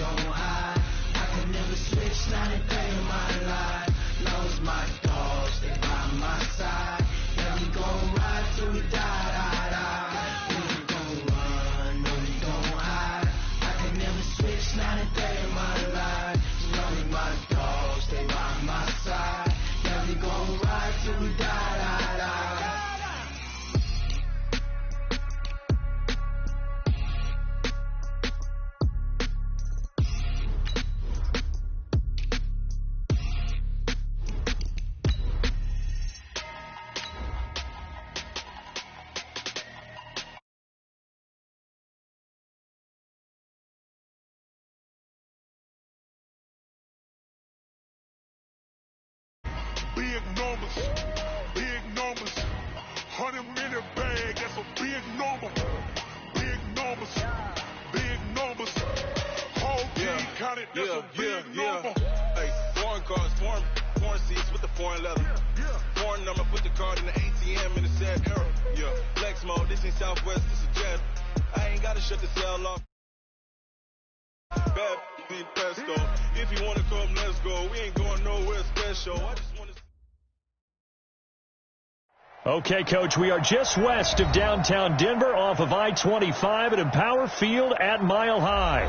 don't hide. I can never switch, not a day in my life. Lost my dogs, they by my side. Yeah, we gon' ride till we die, die, die. We ain't gon' run, no, we gon' hide. I can never switch, not a day in my life. Lonely my dogs, they by my side. Yeah, we gon' ride till we die, die, die. Big numbers, 100 in a bag, that's a big number. Big numbers, whole team counted, that's a big number. Hey, foreign cars, foreign seats with the foreign leather. Foreign number, put the card in the ATM in the sad era. Yeah, flex mode, this ain't Southwest, this is Jet. I ain't gotta shut the cell off. Bad need pesto. If you wanna come, let's go. We ain't going nowhere special. I just wanna. Okay, Coach, we are just west of downtown Denver off of I-25 at Empower Field at Mile High.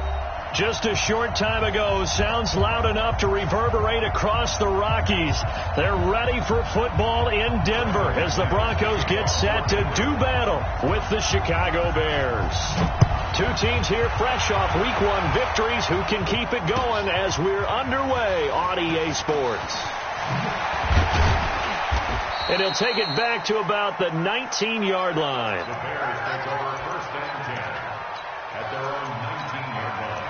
Just a short time ago, sounds loud enough to reverberate across the Rockies. They're ready for football in Denver as the Broncos get set to do battle with the Chicago Bears. Two teams here fresh off Week 1 victories who can keep it going as we're underway on EA Sports. And he'll take it back to about the 19-yard line. The Bears take over first and 10 at their own 19-yard line.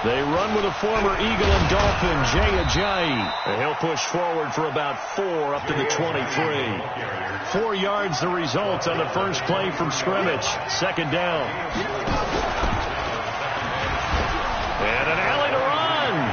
They run with a former Eagle and Dolphin, Jay Ajayi. And he'll push forward for about 4 up to the 23. 4 yards the result on the first play from scrimmage. Second down. And an alley to run.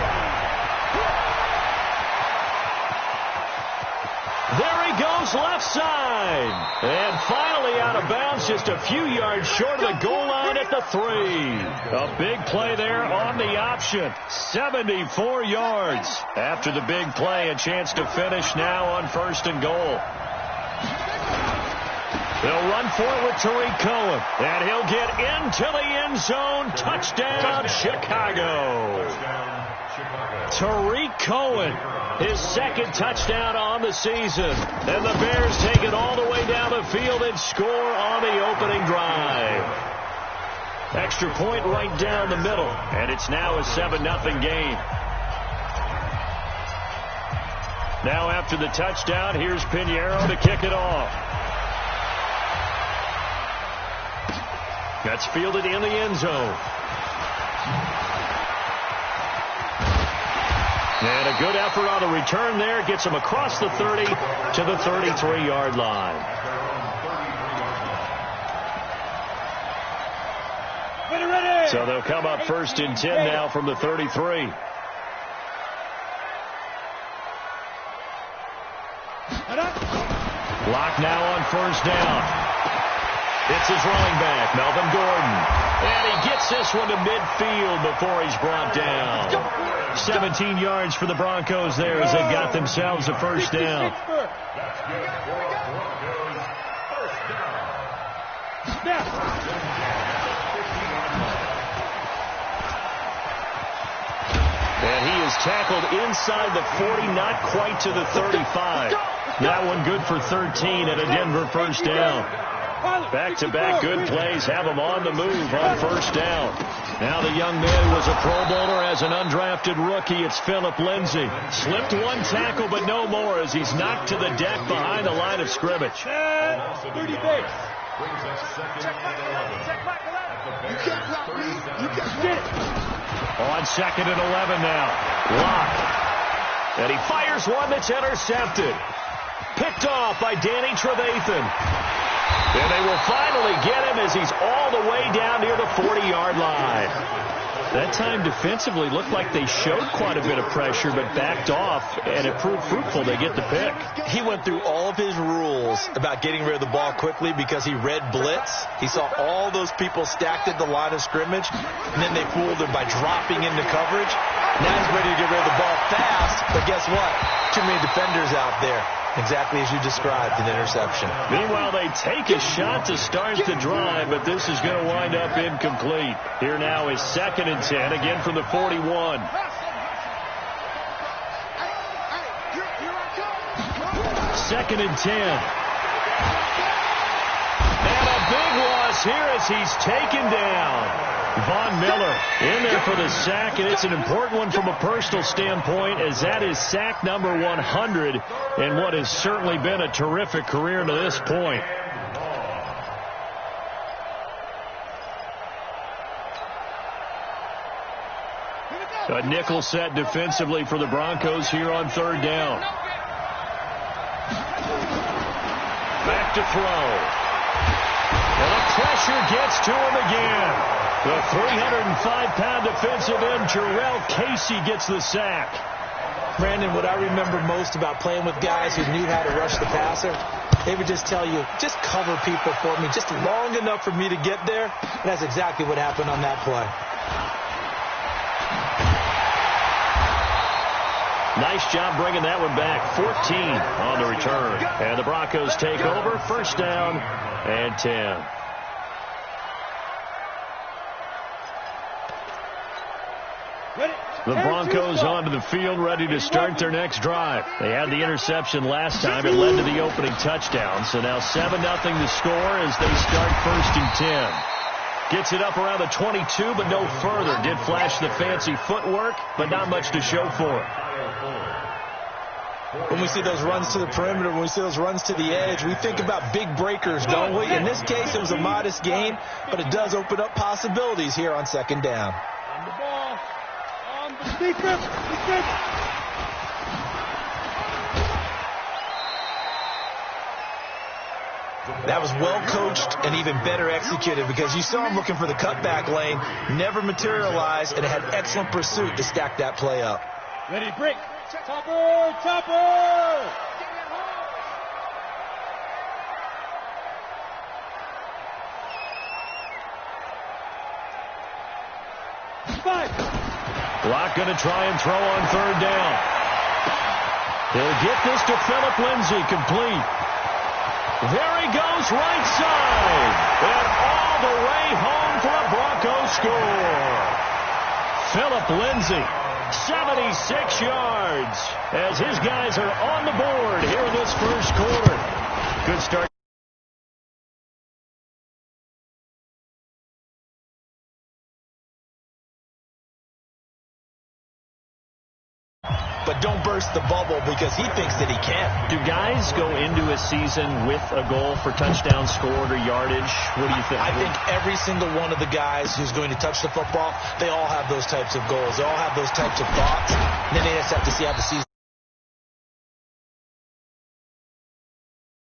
There he goes left side. And finally out of bounds just a few yards short of the goal line at the 3. A big play there on the option. 74 yards. After the big play, a chance to finish now on first and goal. They'll run for it with Tariq Cohen. And he'll get into the end zone. Touchdown, Chicago. Tariq Cohen, his second touchdown on the season. And the Bears take it all the way down the field and score on the opening drive. Extra point right down the middle. And it's now a 7-0 game. Now after the touchdown, here's Pinheiro to kick it off. That's fielded in the end zone. And a good effort on the return there. Gets him across the 30 to the 33-yard line. So they'll come up first and 10 now from the 33. Lock now on first down. It's his running back, Melvin Gordon. And he gets this one to midfield before he's brought down. 17 yards for the Broncos there as they got themselves a first down. And he is tackled inside the 40, not quite to the 35. That one good for 13 and a Denver first down. Back-to-back good plays have him on the move on first down. Now the young man was a Pro Bowler as an undrafted rookie. It's Philip Lindsay. Slipped one tackle, but no more as he's knocked to the deck behind the line of scrimmage. 30 base. You can't block me. You can't get it. On second and 11 now. Lock. And he fires one that's intercepted. Picked off by Danny Trevathan. And they will finally get him as he's all the way way down near the 40-yard line. That time defensively looked like they showed quite a bit of pressure but backed off, and it proved fruitful. They get the pick. He went through all of his rules about getting rid of the ball quickly because he read blitz. He saw all those people stacked at the line of scrimmage, and then they fooled him by dropping into coverage. Now he's ready to get rid of the ball fast, but guess what? Too many defenders out there. Exactly as you described, an interception. Meanwhile, they take a shot to start the drive, but this is going to wind up incomplete. Here now is 2nd and 10, again from the 41. Second and 10. And a big loss here as he's taken down. Von Miller in there for the sack, and it's an important one from a personal standpoint, as that is sack number 100 in what has certainly been a terrific career to this point. A nickel set defensively for the Broncos here on 3rd down. Back to throw. And the pressure gets to him again. The 305-pound defensive end, Jarrell Casey, gets the sack. Brandon, what I remember most about playing with guys who knew how to rush the passer, they would just tell you, just cover people for me, just long enough for me to get there. And that's exactly what happened on that play. Nice job bringing that one back. 14 on the return. And the Broncos take over. 1st down and 10. The Broncos onto the field, ready to start their next drive. They had the interception last time. It led to the opening touchdown. So now 7-0 the score as they start 1st and 10. Gets it up around the 22, but no further. Did flash the fancy footwork, but not much to show for it. When we see those runs to the perimeter, when we see those runs to the edge, we think about big breakers, don't we? In this case, it was a modest gain, but it does open up possibilities here on 2nd down. On the ball. On the defense. That was well coached and even better executed because you saw him looking for the cutback lane, never materialized, and had excellent pursuit to stack that play up. Ready, break. Topper! Block going to try and throw on 3rd down. He'll get this to Phillip Lindsay, complete. There he goes, right side. And all the way home for a Broncos score. Phillip Lindsay, 76 yards, as his guys are on the board here in this 1st quarter. Good start. But don't burst the bubble because he thinks that he can. Do guys go into a season with a goal for touchdown scored or yardage? What do you think? I think every single one of the guys who's going to touch the football, they all have those types of goals. They all have those types of thoughts. And then they just have to see how the season.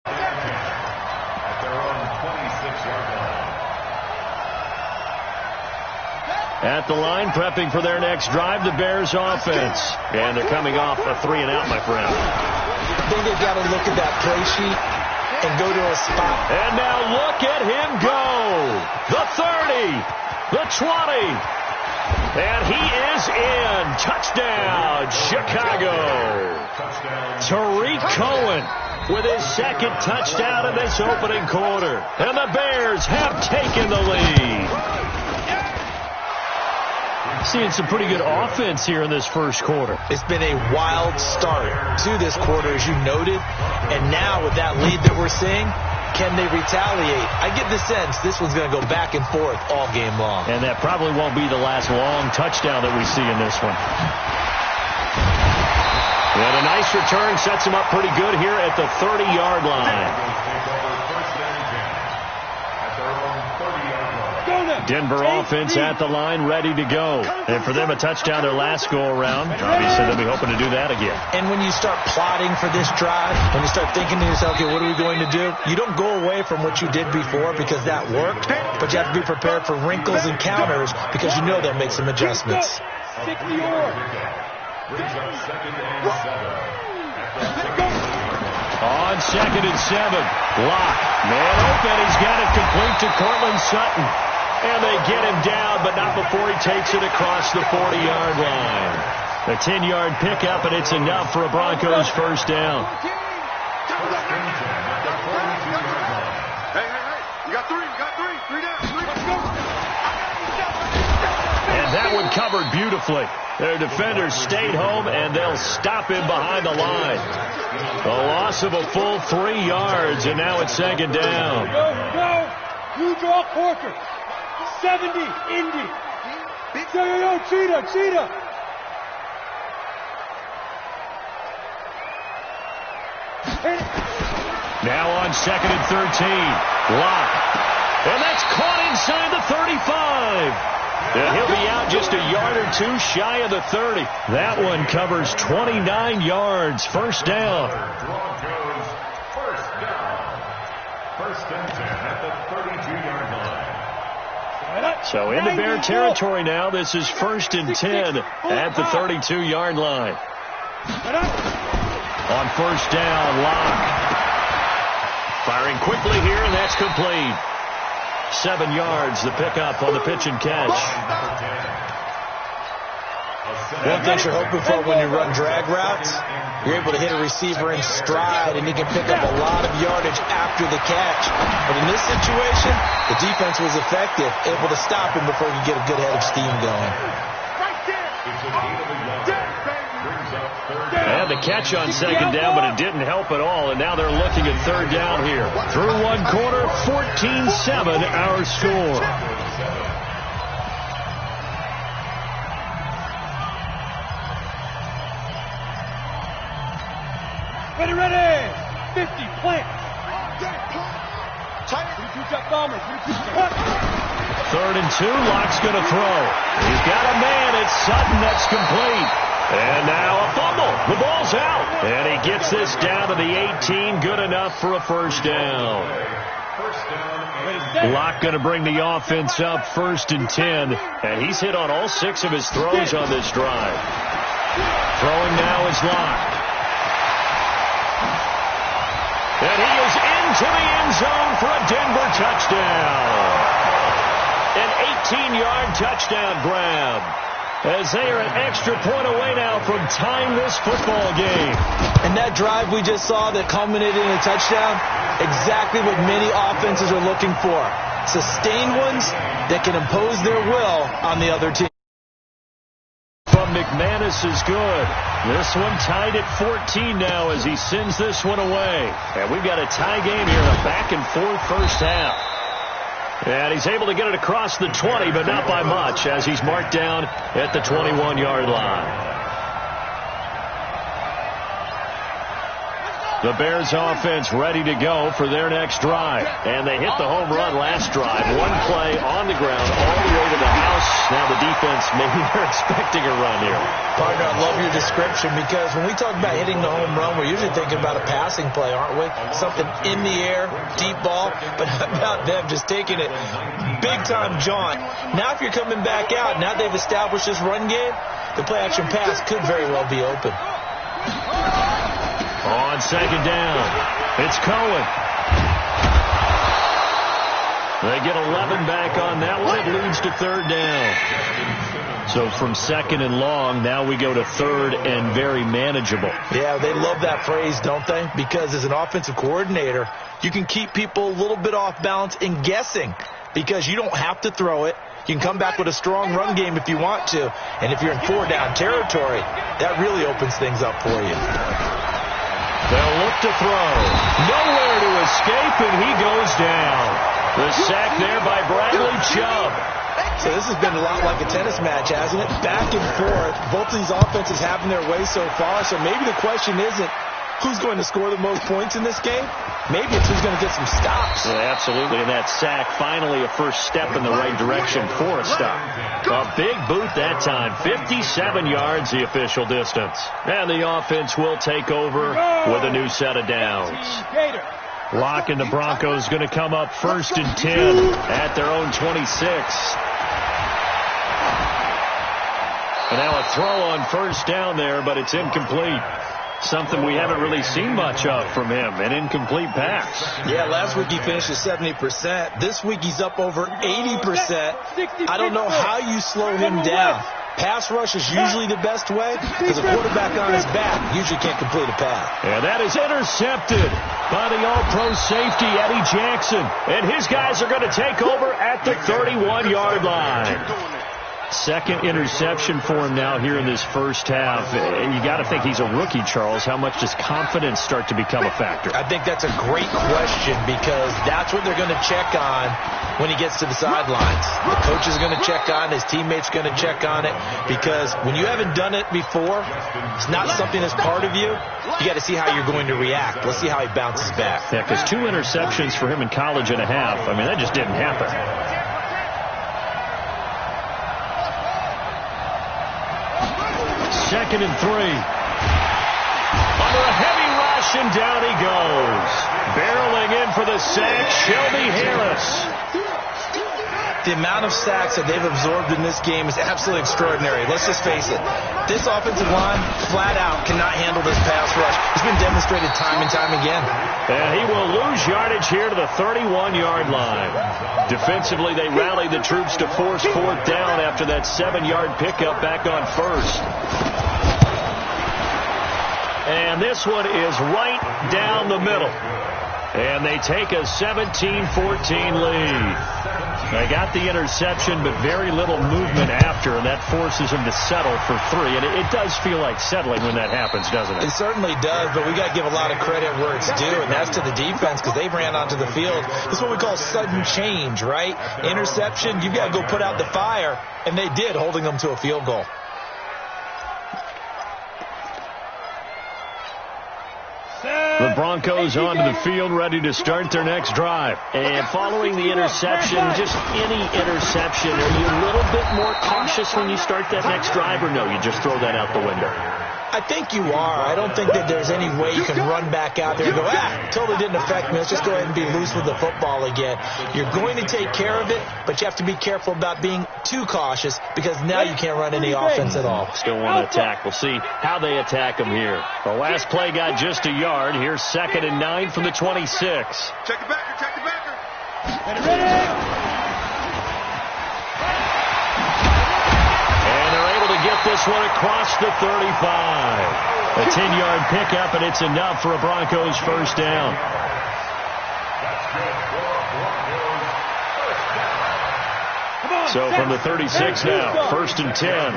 At their own 26-yard line. At the line, prepping for their next drive, the Bears offense. And they're coming off a 3-and-out, my friend. I think they've got to look at that play sheet and go to a spot. And now look at him go. The 30, the 20. And he is in. Touchdown, Chicago. Tariq Cohen with his 2nd touchdown in this opening quarter. And the Bears have taken the lead. Seeing some pretty good offense here in this 1st quarter. It's been a wild start to this quarter, as you noted. And now with that lead that we're seeing, can they retaliate? I get the sense this one's going to go back and forth all game long. And that probably won't be the last long touchdown that we see in this one. And a nice return sets him up pretty good here at the 30-yard line. Take over 1st and 10. At their own 30-yard line. Go now. Denver offense at the line, ready to go. And for them, a touchdown their last go-around. Obviously, they'll be hoping to do that again. And when you start plotting for this drive, when you start thinking to yourself, okay, what are we going to do? You don't go away from what you did before because that worked, but you have to be prepared for wrinkles and counters because you know they'll make some adjustments. On 2nd and 7, Locke, man open, he's got it complete to Cortland Sutton. And they get him down, but not before he takes it across the 40-yard line. A 10-yard pickup, and it's enough for a Broncos first down. Hey, you got three down. Let's go. And that one covered beautifully. Their defenders stayed home, and they'll stop him behind the line. A loss of a full 3 yards, and now it's 2nd down. Go. You draw quarter. 70, Indy. Yo, cheetah. Now on 2nd and 13, Locke. And that's caught inside the 35. And he'll be out just a yard or two shy of the 30. That one covers 29 yards. First down. Broncos first down. 1st and 10 at the 32-yard line. So into Bear territory now. This is 1st and 10 at the 32-yard line. On first down, Locke. Firing quickly here, and that's complete. 7 yards, the pickup on the pitch and catch. One thing you're hoping for when you run drag routes, you're able to hit a receiver in stride, and he can pick up a lot of yardage after the catch. But in this situation, the defense was effective, able to stop him before he could get a good head of steam going. And the catch on 2nd down, but it didn't help at all. And now they're looking at 3rd down here. Through one quarter, 14-7 our score. Ready. 50, plant. 3rd and 2, Locke's going to throw. He's got a man. It's Sutton. That's complete. And now a fumble. The ball's out. And he gets this down to the 18. Good enough for a first down. Locke going to bring the offense up 1st and 10. And he's hit on all 6 of his throws on this drive. Throwing now is Locke. And he is into the end zone for a Denver touchdown. An 18-yard touchdown grab. As they are an extra point away now from tying this football game. And that drive we just saw that culminated in a touchdown, exactly what many offenses are looking for. Sustained ones that can impose their will on the other team. From McManus is good. This one tied at 14 now as he sends this one away. And we've got a tie game here, a back-and-forth first half. And he's able to get it across the 20, but not by much, as he's marked down at the 21-yard line. The Bears offense ready to go for their next drive. And they hit the home run last drive. One play on the ground all the way to the house. Now the defense, maybe they're expecting a run here. Partner, I love your description because when we talk about hitting the home run, we're usually thinking about a passing play, aren't we? Something in the air, deep ball. But how about them just taking it big-time jaunt? Now if you're coming back out, now they've established this run game, the play-action pass could very well be open. On 2nd down, it's Cohen. They get 11 back on that one. It leads to 3rd down. So from 2nd and long, now we go to 3rd and very manageable. Yeah, they love that phrase, don't they? Because as an offensive coordinator, you can keep people a little bit off balance and guessing because you don't have to throw it. You can come back with a strong run game if you want to. And if you're in 4-down territory, that really opens things up for you. They'll look to throw. Nowhere to escape, and he goes down. The sack there by Bradley Chubb. So this has been a lot like a tennis match, hasn't it? Back and forth. Both of these offenses having their way so far. So maybe the question isn't, who's going to score the most points in this game? Maybe it's who's going to get some stops. Yeah, absolutely. And that sack, finally a first step in the right direction for a stop. A big boot that time. 57 yards, the official distance. And the offense will take over with a new set of downs. Locke and the Broncos going to come up 1st and 10 at their own 26. And now a throw on 1st down there, but it's incomplete. Something we haven't really seen much of from him, an incomplete pass. Yeah, last week he finished at 70%. This week he's up over 80%. I don't know how you slow him down. Pass rush is usually the best way because a quarterback on his back usually can't complete a pass. And that is intercepted by the all-pro safety, Eddie Jackson. And his guys are going to take over at the 31-yard line. Second interception for him now here in this first half. And you got to think he's a rookie, Charles. How much does confidence start to become a factor? I think that's a great question because that's what they're going to check on when he gets to the sidelines. The coach is going to check on, his teammates going to check on it, because when you haven't done it before, it's not something that's part of you. You got to see how you're going to react. Let's see how he bounces back. Yeah, because 2 interceptions for him in college and a half. I mean, that just didn't happen. Second and 3. Under a heavy rush, and down he goes. Barreling in for the sack, Shelby Harris. The amount of sacks that they've absorbed in this game is absolutely extraordinary. Let's just face it. This offensive line, flat out, cannot handle this pass rush. It's been demonstrated time and time again. And he will lose yardage here to the 31-yard line. Defensively, they rallied the troops to force 4th down after that 7-yard pickup back on 1st. And this one is right down the middle. And they take a 17-14 lead. They got the interception, but very little movement after, and that forces them to settle for 3. And it does feel like settling when that happens, doesn't it? It certainly does, but we got to give a lot of credit where it's due, and that's to the defense because they ran onto the field. This is what we call sudden change, right? Interception, you got to go put out the fire, and they did, holding them to a field goal. The Broncos onto the field, ready to start their next drive. And following the interception, just any interception, are you a little bit more cautious when you start that next drive, or no, you just throw that out the window? I think you are. I don't think that there's any way you can run back out there and go, totally didn't affect me. Let's just go ahead and be loose with the football again. You're going to take care of it, but you have to be careful about being too cautious because now you can't run any offense at all. Still want to attack. We'll see how they attack them here. The last play got just a yard. Here's 2nd and 9 from the 26. Check the backer, check the backer. Get ready. Get this one across the 35. A 10-yard pickup, and it's enough for a Broncos 1st down. So from the 36 now, 1st and 10.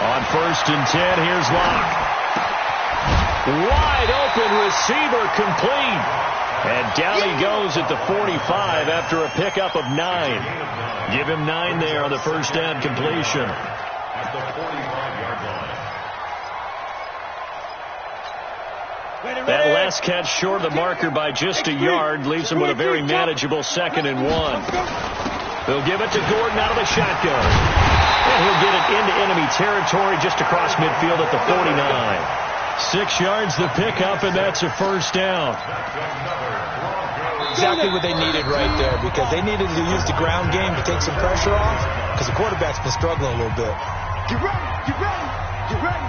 On 1st and 10, here's Locke. Wide open receiver, complete. And down he goes at the 45 after a pickup of 9. Give him 9 there on the 1st down completion. At the 45-yard line. That last catch short of the marker by just a yard leaves him with a very manageable 2nd and 1. They'll give it to Gordon out of the shotgun. And he'll get it into enemy territory just across midfield at the 49. 6 yards the pickup, and that's a 1st down. Exactly what they needed right there because they needed to use the ground game to take some pressure off because the quarterback's been struggling a little bit. Get ready, get ready, get ready.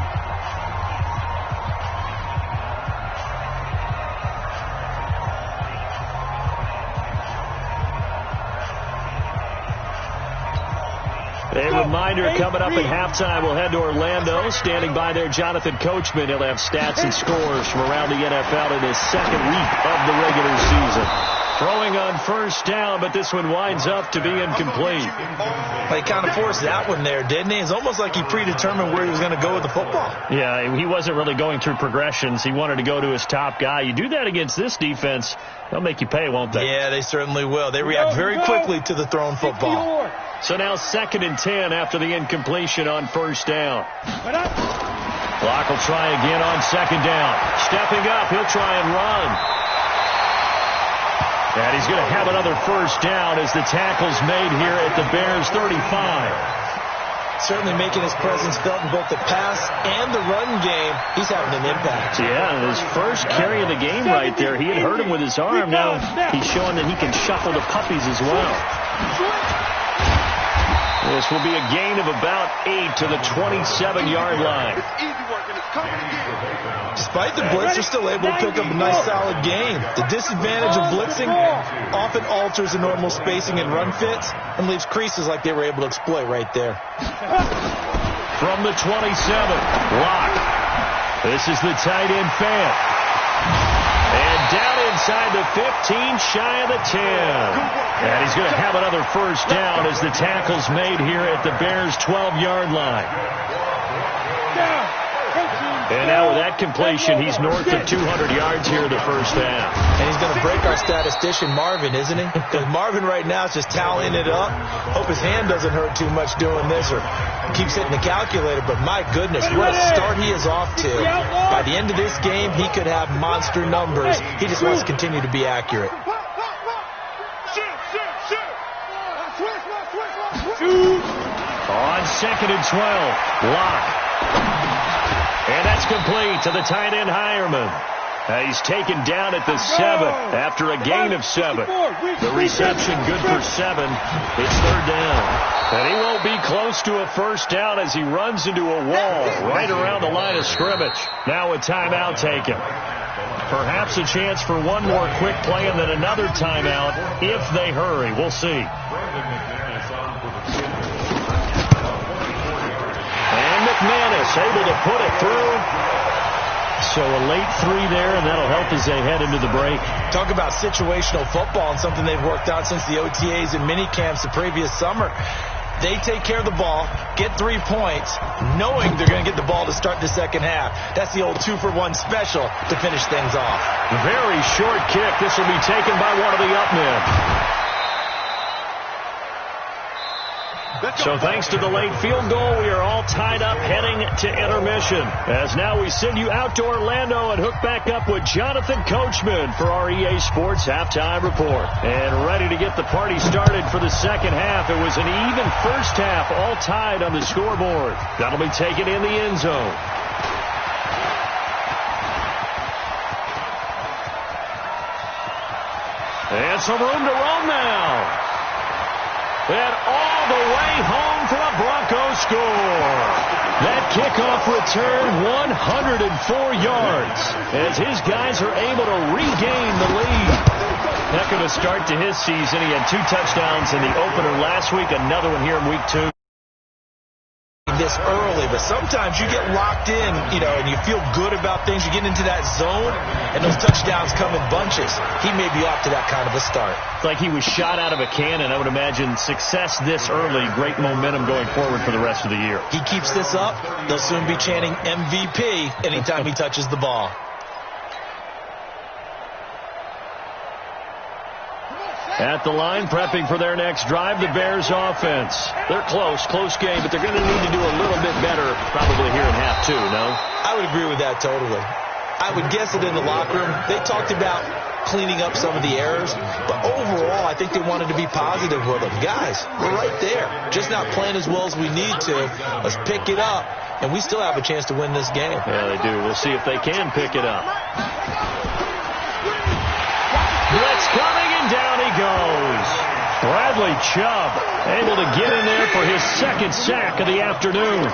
A reminder coming up at halftime, we'll head to Orlando. Standing by there, Jonathan Coachman. He'll have stats and scores from around the NFL in his 2nd week of the regular season. Throwing on 1st down, but this one winds up to be incomplete. He kind of forced that one there, didn't he? It's almost like he predetermined where he was going to go with the football. Yeah, he wasn't really going through progressions. He wanted to go to his top guy. You do that against this defense, they'll make you pay, won't they? Yeah, they certainly will. They react very quickly to the thrown football. So now 2nd and 10 after the incompletion on 1st down. Locke will try again on second down. Stepping up, he'll try and run. And he's going to have another first down as the tackle's made here at the Bears 35. Certainly making his presence felt in both the pass and the run game. He's having an impact. Yeah, his first carry of the game right there. He had hurt him with his arm. Now he's showing that he can shuffle the puppies as well. This will be a gain of about 8 to the 27-yard line. Despite the blitz, they're still able to pick up a nice solid gain. The disadvantage of blitzing often alters the normal spacing and run fits and leaves creases like they were able to exploit right there. From the 27, Locke. This is the tight end fan. And down inside the 15, shy of the 10. And he's going to have another first down as the tackle's made here at the Bears' 12-yard line. And now with that completion, he's north of 200 yards here in the first half. And he's going to break our statistician Marvin, isn't he? Because Marvin right now is just tallying it up. Hope his hand doesn't hurt too much doing this or keeps hitting the calculator. But my goodness, what a start he is off to. By the end of this game, he could have monster numbers. He just wants to continue to be accurate. On second and 12, Locke. And that's complete to the tight end, Hireman. He's taken down at the 7 after a gain of 7. The reception good for 7. It's third down. And he won't be close to a first down as he runs into a wall right around the line of scrimmage. Now a timeout taken. Perhaps a chance for one more quick play and then another timeout if they hurry. We'll see. McManus able to put it through. So a late 3 there, and that'll help as they head into the break. Talk about situational football and something they've worked out since the OTAs and mini camps the previous summer. They take care of the ball, get 3 points, knowing they're going to get the ball to start the second half. That's the old 2-for-1 special to finish things off. Very short kick. This will be taken by one of the up men. So thanks to the late field goal, we are all tied up heading to intermission. As now we send you out to Orlando and hook back up with Jonathan Coachman for our EA Sports Halftime Report. And ready to get the party started for the second half. It was an even first half, all tied on the scoreboard. That'll be taken in the end zone. And some room to roam now. And all the way home for a Broncos score. That kickoff return 104 yards as his guys are able to regain the lead. Heck of a start to his season. He had 2 touchdowns in the opener last week, another one here in week 2. This early, but sometimes you get locked in, and you feel good about things. You get into that zone, and those touchdowns come in bunches. He may be off to that kind of a start. It's like he was shot out of a cannon. I would imagine success this early, great momentum going forward for the rest of the year. He keeps this up, they'll soon be chanting MVP anytime he touches the ball. At the line, prepping for their next drive, the Bears offense. They're close game, but they're going to need to do a little bit better probably here in half 2, no? I would agree with that totally. I would guess that in the locker room, they talked about cleaning up some of the errors, but overall, I think they wanted to be positive with them. Guys, we're right there. Just not playing as well as we need to. Let's pick it up, and we still have a chance to win this game. Yeah, they do. We'll see if they can pick it up. Blitz coming, and down he goes. Bradley Chubb able to get in there for his second sack of the afternoon.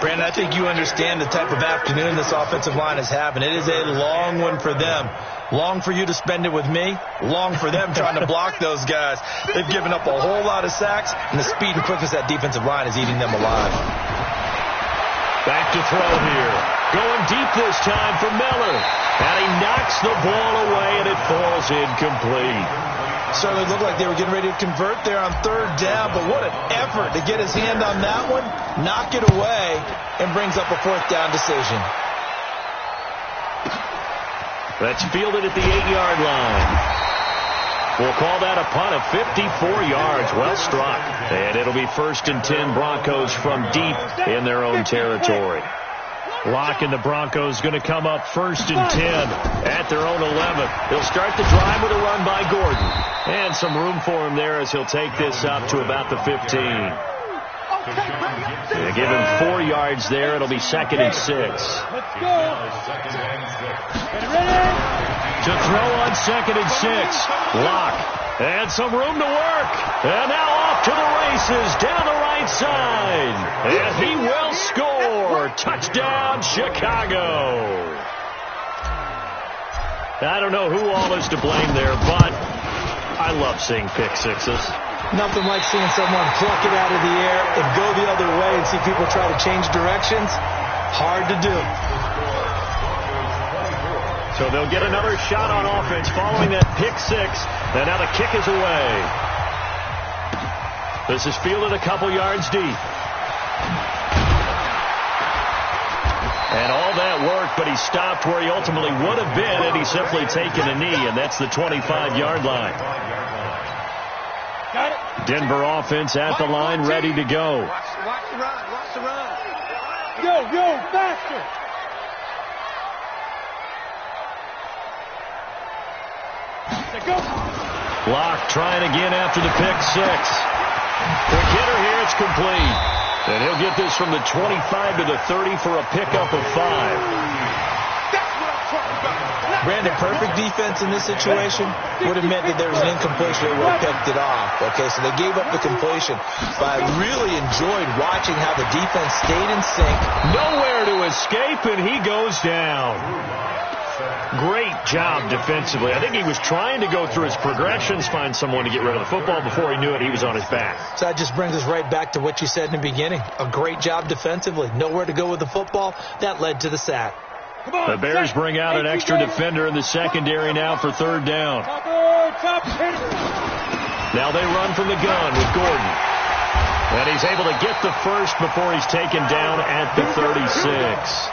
Brandon, I think you understand the type of afternoon this offensive line is having. It is a long one for them. Long for you to spend it with me. Long for them trying to block those guys. They've given up a whole lot of sacks, and the speed and quickness of that defensive line is eating them alive. Back to throw here. Going deep this time for Miller. And he knocks the ball away, and it falls incomplete. Certainly looked like they were getting ready to convert there on third down, but what an effort to get his hand on that one, knock it away, and brings up a fourth down decision. That's fielded at the 8-yard line. We'll call that a punt of 54 yards. Well struck. And it'll be 1st and 10 Broncos from deep in their own territory. Locke and the Broncos going to come up 1st and 10 at their own 11. They'll start the drive with a run by Gordon. And some room for him there as he'll take this up to about the 15. They give him 4 yards there. It'll be 2nd and 6. Let's go. Ready? To throw on 2nd and 6. Locke. And some room to work. And now off to the races down the right side. And he will score. Touchdown, Chicago. I don't know who all is to blame there, but I love seeing pick sixes. Nothing like seeing someone pluck it out of the air and go the other way and see people try to change directions. Hard to do. So they'll get another shot on offense following that pick six. And now the kick is away. This is fielded a couple yards deep. And all that work, but he stopped where he ultimately would have been had he simply taken a knee, and that's the 25-yard line. Got it. Denver offense at the line, ready to go. Watch the run. Watch the run. Yo, faster. Let's go. Locke trying again after the pick six. Quick hitter here, it's complete. And he'll get this from the 25 to the 30 for a pickup of 5. Brandon, perfect defense in this situation would have meant that there was an incompletion and would have picked it off. Okay, so they gave up the completion. But I really enjoyed watching how the defense stayed in sync. Nowhere to escape, and he goes down. Great job defensively. I think he was trying to go through his progressions, find someone to get rid of the football. Before he knew it, he was on his back. So that just brings us right back to what you said in the beginning. A great job defensively. Nowhere to go with the football. That led to the sack. The Bears bring out an extra defender in the secondary now for 3rd down. Now they run from the gun with Gordon. And he's able to get the first before he's taken down at the 36.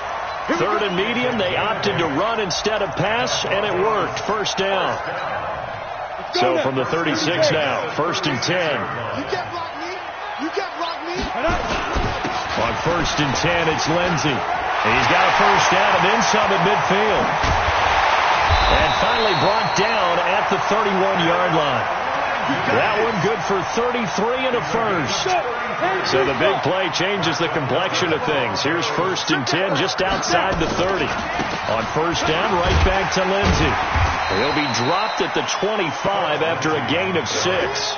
3rd and medium, they opted to run instead of pass, and it worked. 1st down. So from the 36 now, 1st and 10. You can't block me. You can't block me. On 1st and 10, it's Lindsey. He's got a 1st down and then some at midfield. And finally brought down at the 31-yard line. That one good for 33 and a first. So the big play changes the complexion of things. Here's 1st and 10 just outside the 30. On 1st down, right back to Lindsey. He'll be dropped at the 25 after a gain of 6.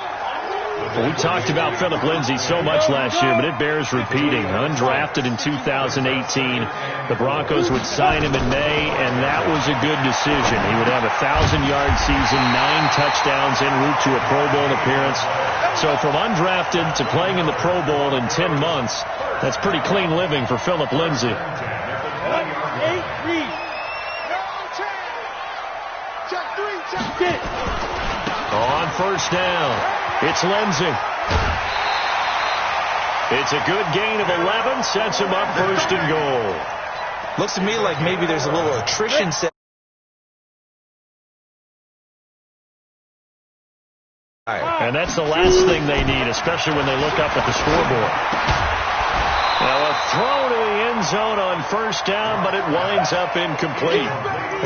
We talked about Philip Lindsay so much last year, but it bears repeating. Undrafted in 2018. The Broncos would sign him in May, and that was a good decision. He would have a 1,000-yard season, 9 touchdowns en route to a Pro Bowl appearance. So from undrafted to playing in the Pro Bowl in 10 months, that's pretty clean living for Philip Lindsay. On 1st down, it's Lindsey. It's a good gain of 11, sets him up 1st and goal. Looks to me like maybe there's a little attrition set. And that's the last thing they need, especially when they look up at the scoreboard. Now a throw to the end zone on 1st down, but it winds up incomplete.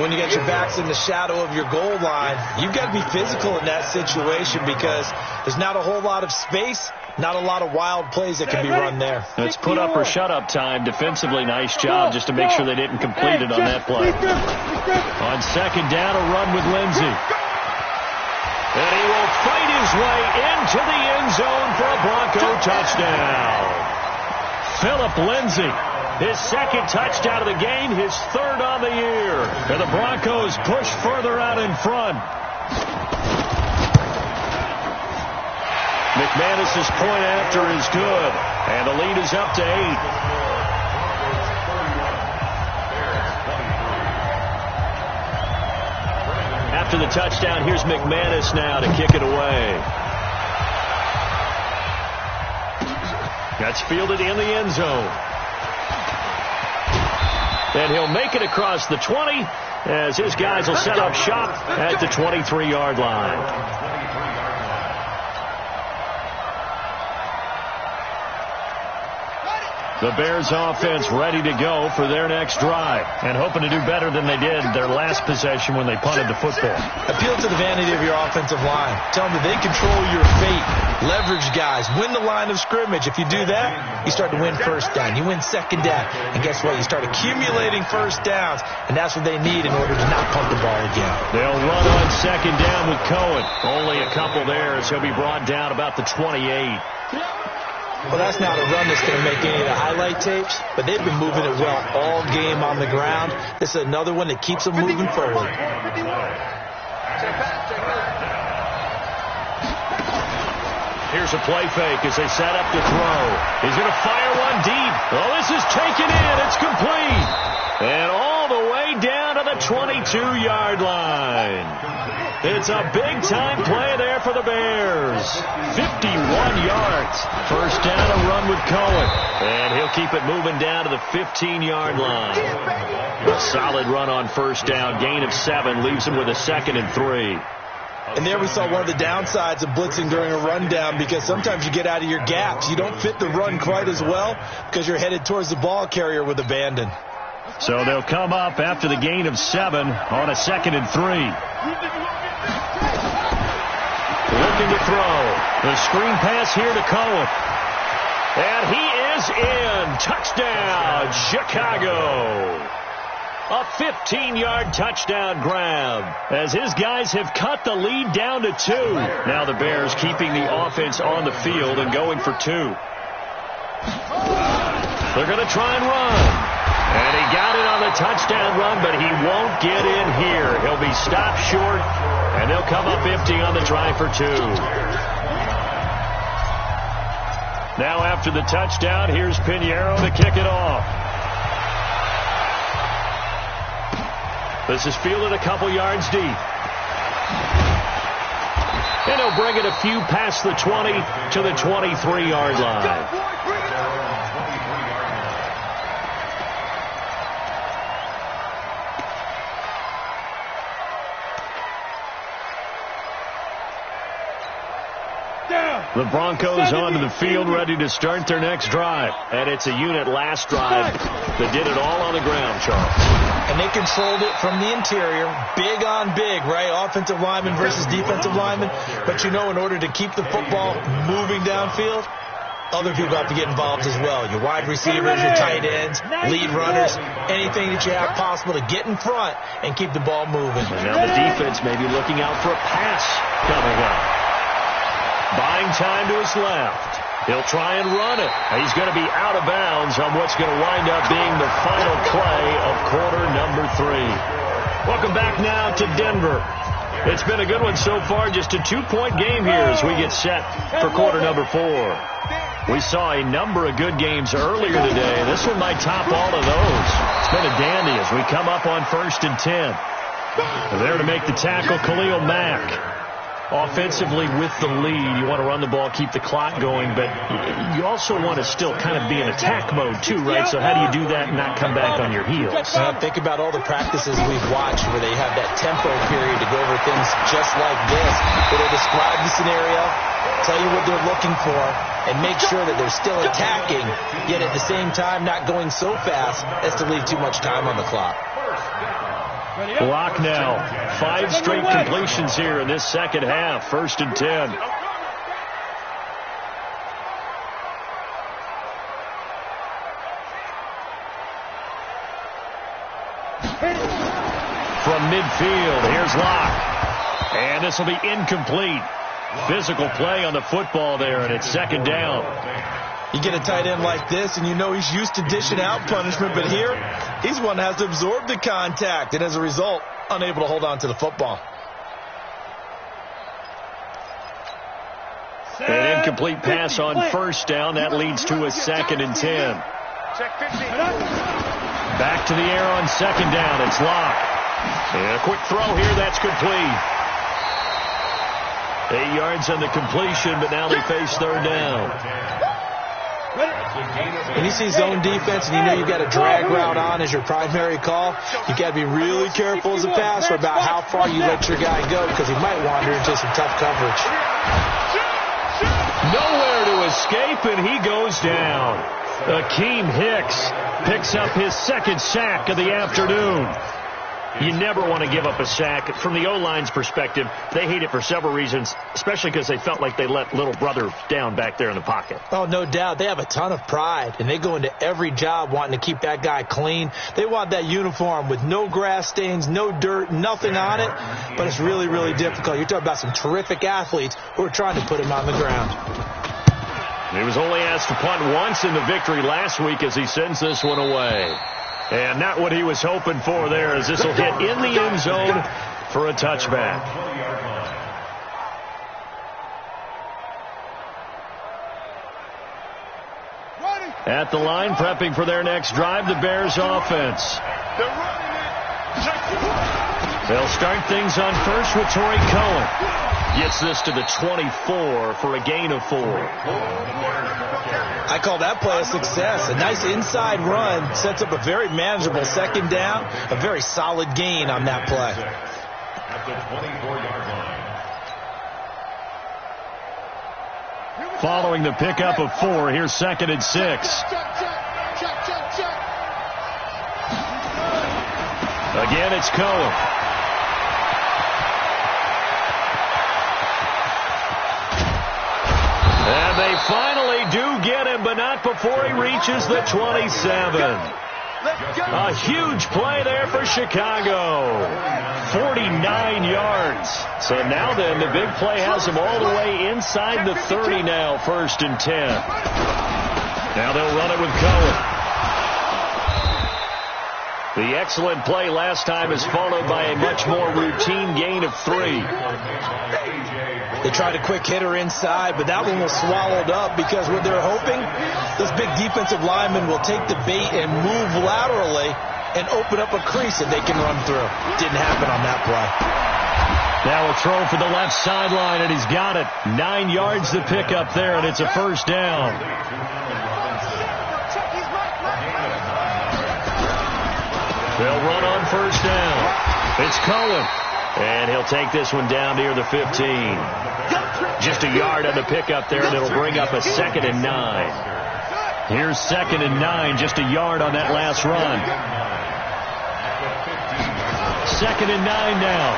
When you got your backs in the shadow of your goal line, you've got to be physical in that situation because there's not a whole lot of space, not a lot of wild plays that can be run there. It's put up or shut up time. Defensively, nice job just to make sure they didn't complete it on that play. On 2nd down, a run with Lindsey. And he will fight his way into the end zone for a Bronco touchdown. Philip Lindsey, his 2nd touchdown of the game, his 3rd on the year. And the Broncos push further out in front. McManus's point after is good. And the lead is up to 8. After the touchdown, here's McManus now to kick it away. That's fielded in the end zone. And he'll make it across the 20 as his guys will set up shop at the 23-yard line. The Bears offense ready to go for their next drive and hoping to do better than they did their last possession when they punted the football. Appeal to the vanity of your offensive line. Tell them that they control your fate. Leverage guys. Win the line of scrimmage. If you do that, you start to win first down. You win second down. And guess what? You start accumulating first downs. And that's what they need in order to not punt the ball again. They'll run on second down with Cohen. Only a couple there as he'll be brought down about the 28. Well, that's not a run that's going to make any of the highlight tapes, but they've been moving it well all game on the ground. This is another one that keeps them moving forward. Here's a play fake as they set up to throw. He's going to fire one deep. Oh, this is taken in. It's complete. And all the way down to the 22-yard line. It's a big-time play there for the Bears. 51 yards. First down, a run with Cohen. And he'll keep it moving down to the 15-yard line. A solid run on first down. Gain of 7 leaves him with a 2nd and 3. And there we saw one of the downsides of blitzing during a rundown, because sometimes you get out of your gaps. You don't fit the run quite as well because you're headed towards the ball carrier with abandon. So they'll come up after the gain of 7 on a 2nd and 3. Looking to throw. The screen pass here to Cohen. And he is in. Touchdown, Chicago. A 15-yard touchdown grab as his guys have cut the lead down to 2. Now the Bears keeping the offense on the field and going for 2. They're going to try and run. And he got it on the touchdown run, but he won't get in here. He'll be stopped short, and they'll come up empty on the try for 2. Now after the touchdown, here's Pinheiro to kick it off. This is fielded a couple yards deep. And he'll bring it a few past the 20 to the 23-yard line. The Broncos onto the field ready to start their next drive. And it's a unit last drive that did it all on the ground, Charles. And they controlled it from the interior. Big on big, right? Offensive lineman versus defensive lineman. But you know, in order to keep the football moving downfield, other people have to get involved as well. Your wide receivers, your tight ends, lead runners, anything that you have possible to get in front and keep the ball moving. And now the defense may be looking out for a pass coming up. Buying time to his left. He'll try and run it. He's going to be out of bounds on what's going to wind up being the final play of quarter number 3. Welcome back now to Denver. It's been a good one so far. Just a 2-point game here as we get set for quarter number 4. We saw a number of good games earlier today. This one might top all of those. It's been a dandy as we come up on 1st and 10. There to make the tackle, Khalil Mack. Offensively with the lead, you want to run the ball, keep the clock going, but you also want to still kind of be in attack mode too, right? So how do you do that and not come back on your heels? Think about all the practices we've watched where they have that tempo period to go over things just like this, where they describe the scenario, tell you what they're looking for, and make sure that they're still attacking, yet at the same time not going so fast as to leave too much time on the clock. Block now. 5 straight completions here in this second half. 1st and 10. From midfield, here's Locke. And this will be incomplete. Physical play on the football there, and it's 2nd down. You get a tight end like this, and you know he's used to dishing out punishment, but here, he's one that has to absorb the contact, and as a result, unable to hold on to the football. An incomplete pass on 1st down. That leads to a 2nd and 10. Back to the air on 2nd down. It's Locke. And a quick throw here. That's complete. 8 yards on the completion, but now they face 3rd down. When you see zone defense and you know you've got a drag route on as your primary call, you got to be really careful as a passer about how far you let your guy go, because he might wander into some tough coverage. Nowhere to escape, and he goes down. Akeem Hicks picks up his second sack of the afternoon. You never want to give up a sack. From the O-line's perspective, they hate it for several reasons, especially because they felt like they let little brother down back there in the pocket. Oh, no doubt. They have a ton of pride, and they go into every job wanting to keep that guy clean. They want that uniform with no grass stains, no dirt, nothing on it, but it's really, really difficult. You're talking about some terrific athletes who are trying to put him on the ground. He was only asked to punt once in the victory last week as he sends this one away. And not what he was hoping for there, as this will hit in the end zone for a touchback. At the line, prepping for their next drive, the Bears offense. They'll start things on first with Torrey Cohen. Gets this to the 24 for a gain of 4. I call that play a success. A nice inside run sets up a very manageable second down. A very solid gain on that play. At the 24-yard line. Following the pickup of 4, here's 2nd and 6. Again, it's Cohen. And they finally do get him, but not before he reaches the 27. A huge play there for Chicago. 49 yards. So now then, the big play has him all the way inside the 30 now, 1st and 10. Now they'll run it with Cohen. The excellent play last time is followed by a much more routine gain of 3. They tried a quick hitter inside, but that one was swallowed up because what they're hoping, this big defensive lineman will take the bait and move laterally and open up a crease that they can run through. Didn't happen on that play. Now a throw for the left sideline, and he's got it. 9 yards to pick up there, and it's a 1st down. They'll run on 1st down. It's Cohen. And he'll take this one down near the 15. Just a yard on the pickup there, and it'll bring up a 2nd and 9. Here's 2nd and 9, just a yard on that last run. 2nd and 9 now.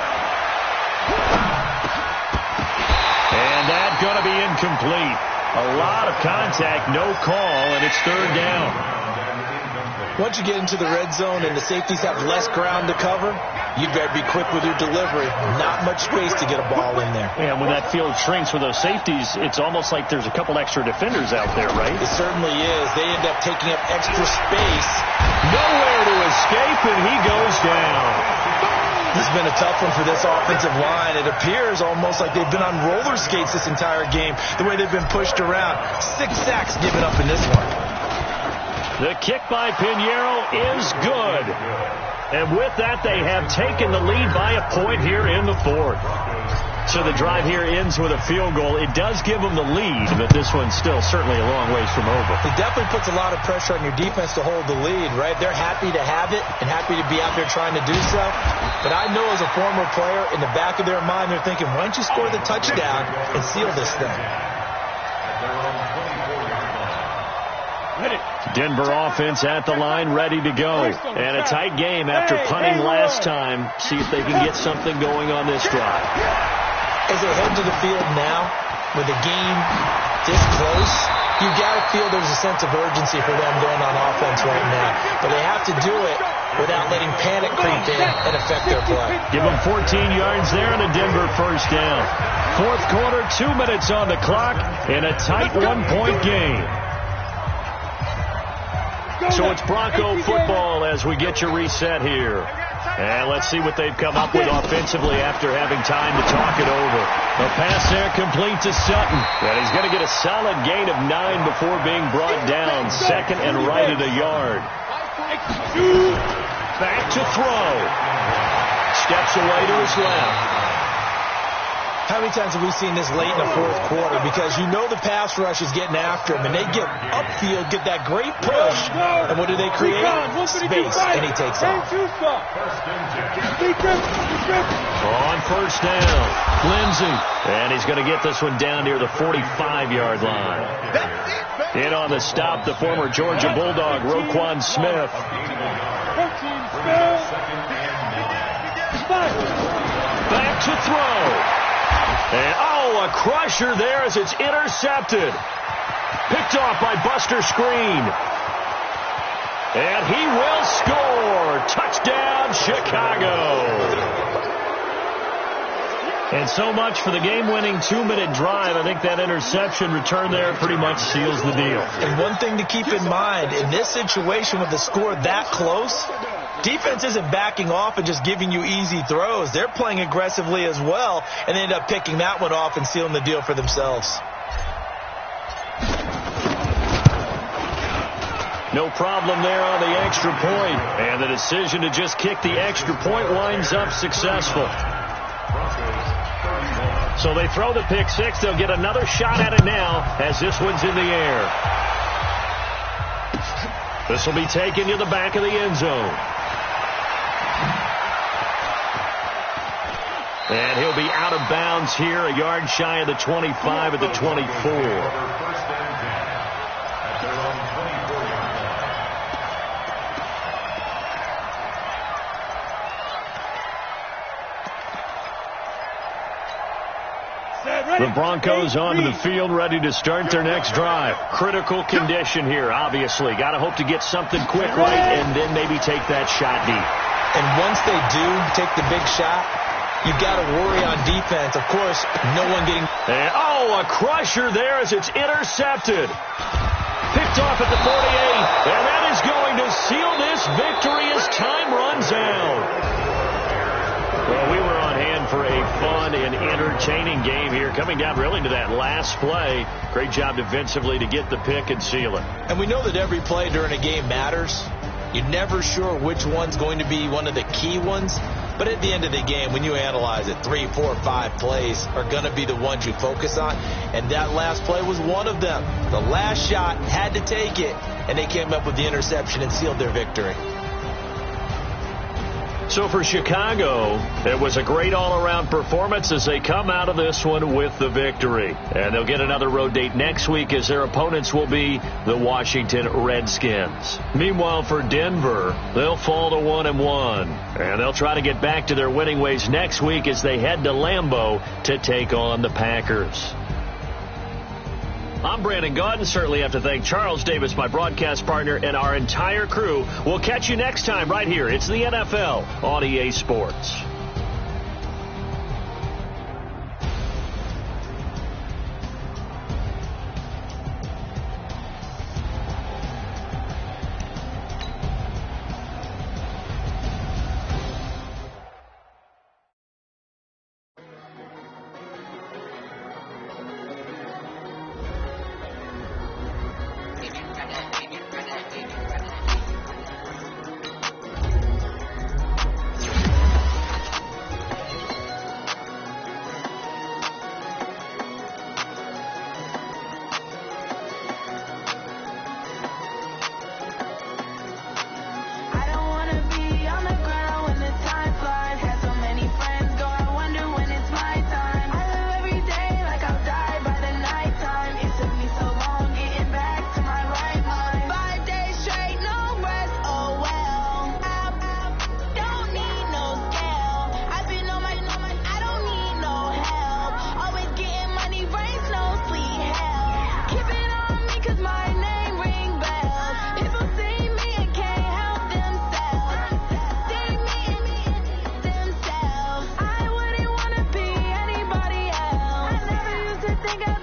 And that's going to be incomplete. A lot of contact, no call, and it's 3rd down. Once you get into the red zone and the safeties have less ground to cover, you better be quick with your delivery. Not much space to get a ball in there. And when that field shrinks for those safeties, it's almost like there's a couple extra defenders out there, right? It certainly is. They end up taking up extra space. Nowhere to escape, and he goes down. This has been a tough one for this offensive line. It appears almost like they've been on roller skates this entire game, the way they've been pushed around. 6 sacks given up in this one. The kick by Pinheiro is good. And with that, they have taken the lead by a point here in the 4th. So the drive here ends with a field goal. It does give them the lead, but this one's still certainly a long ways from over. It definitely puts a lot of pressure on your defense to hold the lead, right? They're happy to have it and happy to be out there trying to do so. But I know as a former player, in the back of their mind, they're thinking, why don't you score the touchdown and seal this thing? Denver offense at the line, ready to go. And a tight game after punting last time. See if they can get something going on this drive. As they head to the field now, with the game this close, you got to feel there's a sense of urgency for them going on offense right now. But they have to do it without letting panic creep in and affect their play. Give them 14 yards there and a Denver 1st down. 4th quarter, 2 minutes on the clock, and a tight 1-point game. So it's Bronco football as we get you reset here. And let's see what they've come up with offensively after having time to talk it over. The pass there complete to Sutton. And he's going to get a solid gain of 9 before being brought down. 2nd and right at a yard. Back to throw. Steps away to his left. How many times have we seen this late in the fourth quarter? Because you know the pass rush is getting after him, and they get upfield, get that great push, and what do they create? Space, and he takes off. On first down, Lindsey. And he's going to get this one down near the 45-yard line. In on the stop, the former Georgia Bulldog, Roquan Smith. Back to throw. And, a crusher there as it's intercepted. Picked off by Buster Screen. And he will score. Touchdown, Chicago. And so much for the game-winning 2-minute drive. I think that interception return there pretty much seals the deal. And one thing to keep in mind, in this situation with the score that close, defense isn't backing off and just giving you easy throws. They're playing aggressively as well, and they end up picking that one off and sealing the deal for themselves. No problem there on the extra point. And the decision to just kick the extra point winds up successful. So they throw the pick six. They'll get another shot at it now as this one's in the air. This will be taken to the back of the end zone. And he'll be out of bounds here, a yard shy of the 25 at the 24. The Broncos onto the field, ready to start their next drive. Critical condition here, obviously. Got to hope to get something quick right and then maybe take that shot deep. And once they do take the big shot, you've got to worry on defense. Of course, no one getting... And, a crusher there as it's intercepted. Picked off at the 48. And that is going to seal this victory as time runs out. Well, we were on hand for a fun and entertaining game here, coming down really to that last play. Great job defensively to get the pick and seal it. And we know that every play during a game matters. You're never sure which one's going to be one of the key ones. But at the end of the game, when you analyze it, 3, 4, 5 plays are going to be the ones you focus on. And that last play was one of them. The last shot had to take it, and they came up with the interception and sealed their victory. So for Chicago, it was a great all-around performance as they come out of this one with the victory. And they'll get another road date next week as their opponents will be the Washington Redskins. Meanwhile, for Denver, they'll fall to 1-1. And they'll try to get back to their winning ways next week as they head to Lambeau to take on the Packers. I'm Brandon Gaudin. Certainly have to thank Charles Davis, my broadcast partner, and our entire crew. We'll catch you next time right here. It's the NFL on EA Sports. think I